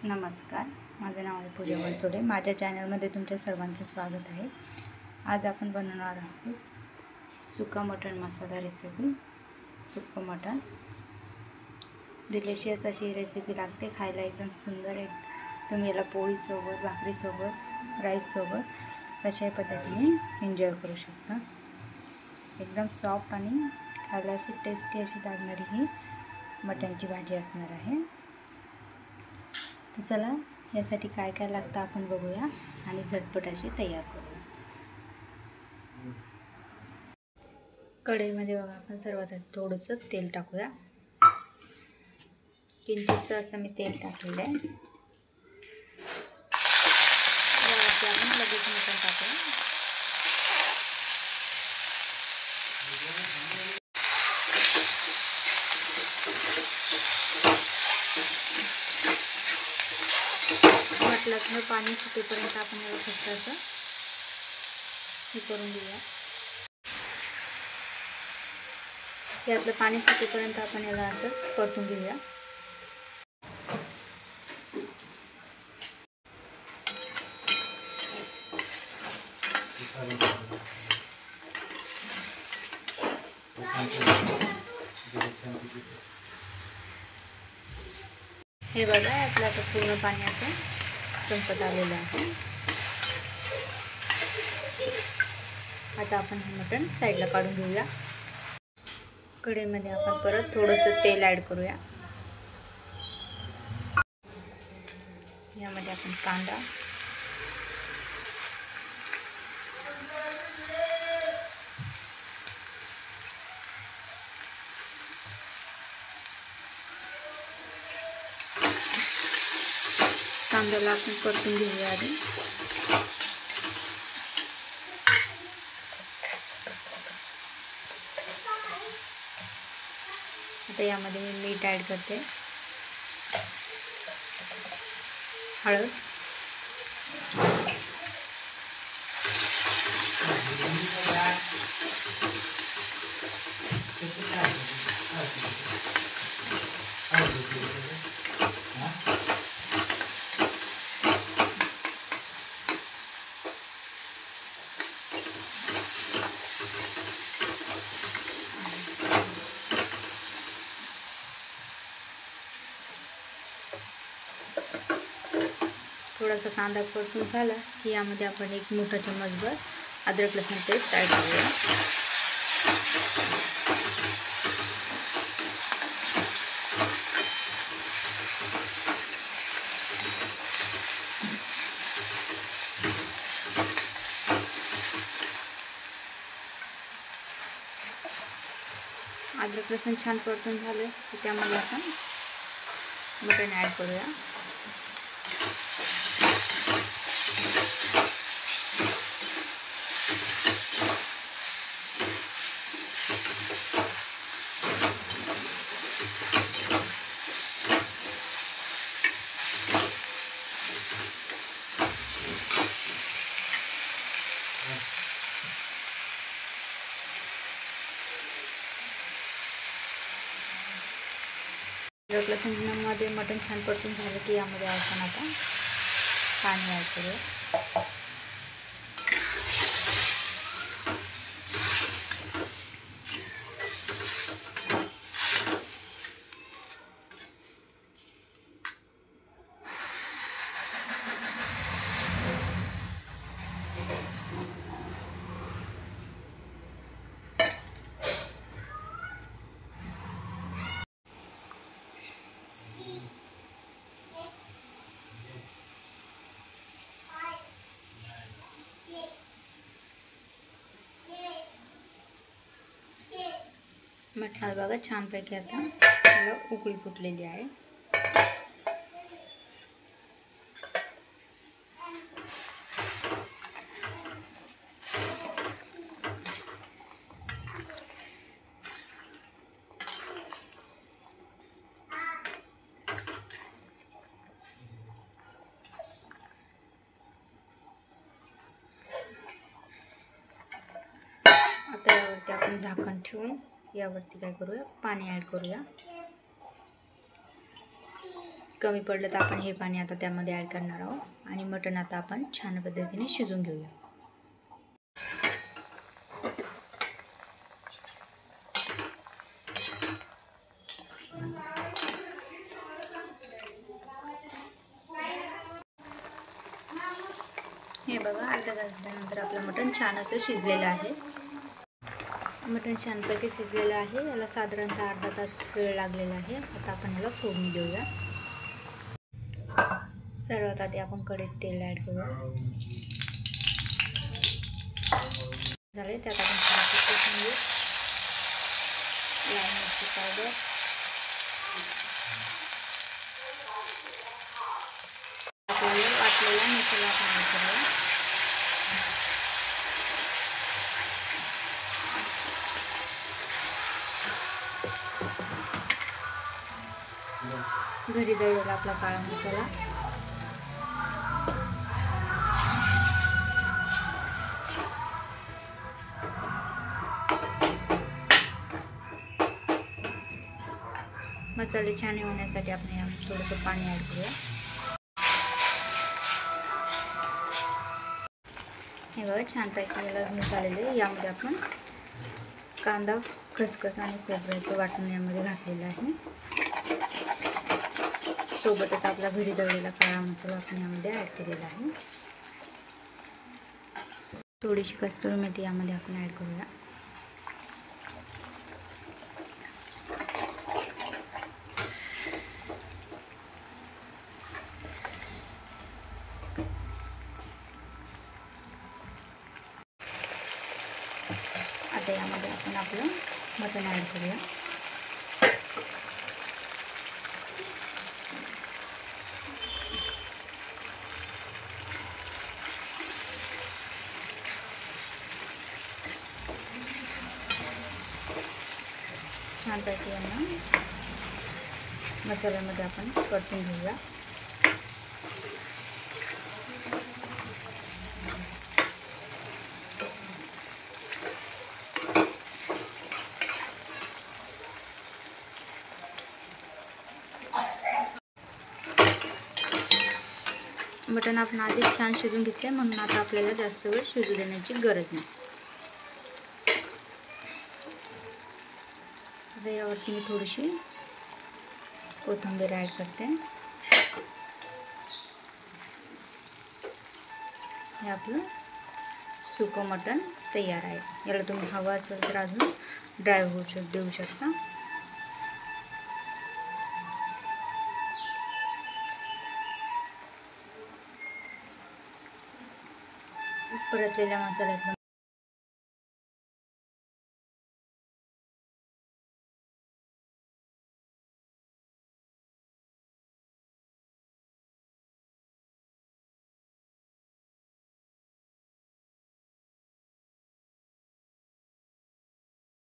नमस्कार, माझे नाव आहे पूजा बनसोडे। माझ्या चॅनलमध्ये तुमच्या सर्वांचे स्वागत आहे। आज आपण बनवणार आहोत सुका मटण मसाला रेसिपी। सुकं मटण डिलिशियस अशी रेसिपी लागते, खायला एकदम सुंदर आहे। तुम्ही याला पोळीसोबत, भाकरीसोबत, राईससोबत अशा पद्धतीने एन्जॉय करू शकता। एकदम सॉफ्ट आणि खायला अशी टेस्टी अशी लागणारी ही मटणची भाजी असणार आहे। तर चला, यासाठी काय काय लागतं आपण बघूया आणि झटपट अशी तयार करूया। कढईमध्ये बघा, आपण सर्वात आधी थोडंसं तेल टाकूया। किंचितसं असं मी तेल टाकलेलं आहे। यावरती आपण लगेच मटण टाकूया। मटणातलं पाणी सुटेपर्यंत आपण याला फक्त असं हे करून घेऊया। यातलं पाणी सुटेपर्यंत आपण याला असंच परतून घेऊया। हे बघा, यातलं आता पूर्ण पाणी असं संपत आलेलं आहे। आता आपण हे मटण साईडला काढून घेऊया। कढईमध्ये आपण परत थोडंसं तेल ॲड करूया। यामध्ये आपण कांदा, कांद्याला आपण परतून घेऊया आधी। आता यामध्ये मी मीठ ॲड करते, हळद, थोडासा कांदा परतून झाला की यामध्ये आपण एक मोठा चम्मचभर अद्रक लसूण पेस्ट ॲड करूया। अद्रक लसूण छान परतून झाले की त्यामध्ये आपण मटण ॲड करूया। अद्रक लसूणमध्ये मटण छान परतून झालं की यामध्ये आपण आता पाणी ॲड करूया। मटणाला बघा छानपैकी आता त्याला उकळी फुटलेली आहे। आता यावरती आपण झाकण ठेवून यावरती काय करूया, पाणी ॲड करूया। कमी पडलं तर आपण हे पाणी आता त्यामध्ये ॲड करणार आहोत आणि मटण आता आपण छान पद्धतीने शिजून घेऊया. हे बघा, अर्धा तासानंतर आपलं मटण छान असं शिजलेलं आहे. मटण छानपैकी शिजलेलं आहे. याला साधारणतः अर्धा तास वेळ लागलेला आहे. आता आपण याला फोडणी देऊया. सर्वात आधी आपण कढईत तेल ॲड करूया. झाले, त्यात आपण कोथिंबीर, लाल मिरची पावडर, वाटलेला मसाला आपण ॲड करूया. घरी दळलेला आपला काळा मसाला, मसाले छान होण्यासाठी आपण यामध्ये थोडंसं पाणी ॲड करूया. हे बघा, छानपैकी याला मिक्स झालेलं आहे. यामध्ये आपण कांदा, खसखस आणि खोबऱ्याचं वाटण यामध्ये घातलेलं आहे. सोबतच आपला घरी दळलेला काळा मसाला आपण यामध्ये ॲड केलेला आहे. थोडीशी कस्तुरी मेथी यामध्ये आपण ॲड करूया. आता यामध्ये आपण आपलं मटण ॲड करूया. छानपैकी यांना मसाल्यामध्ये आपण परतून घेऊया. मटण आपण आधीच छान शिजून घेतले, म्हणून आता आपल्याला जास्त वेळ शिजू देण्याची गरज नाही. आता यावरती मी थोडीशी कोथिंबीर ॲड करते. हे आपलं सुकं मटण तयार आहे. याला तुम्ही हवं असेल तर अजून ड्राय देऊ शकता. परतलेल्या मसाल्यातलं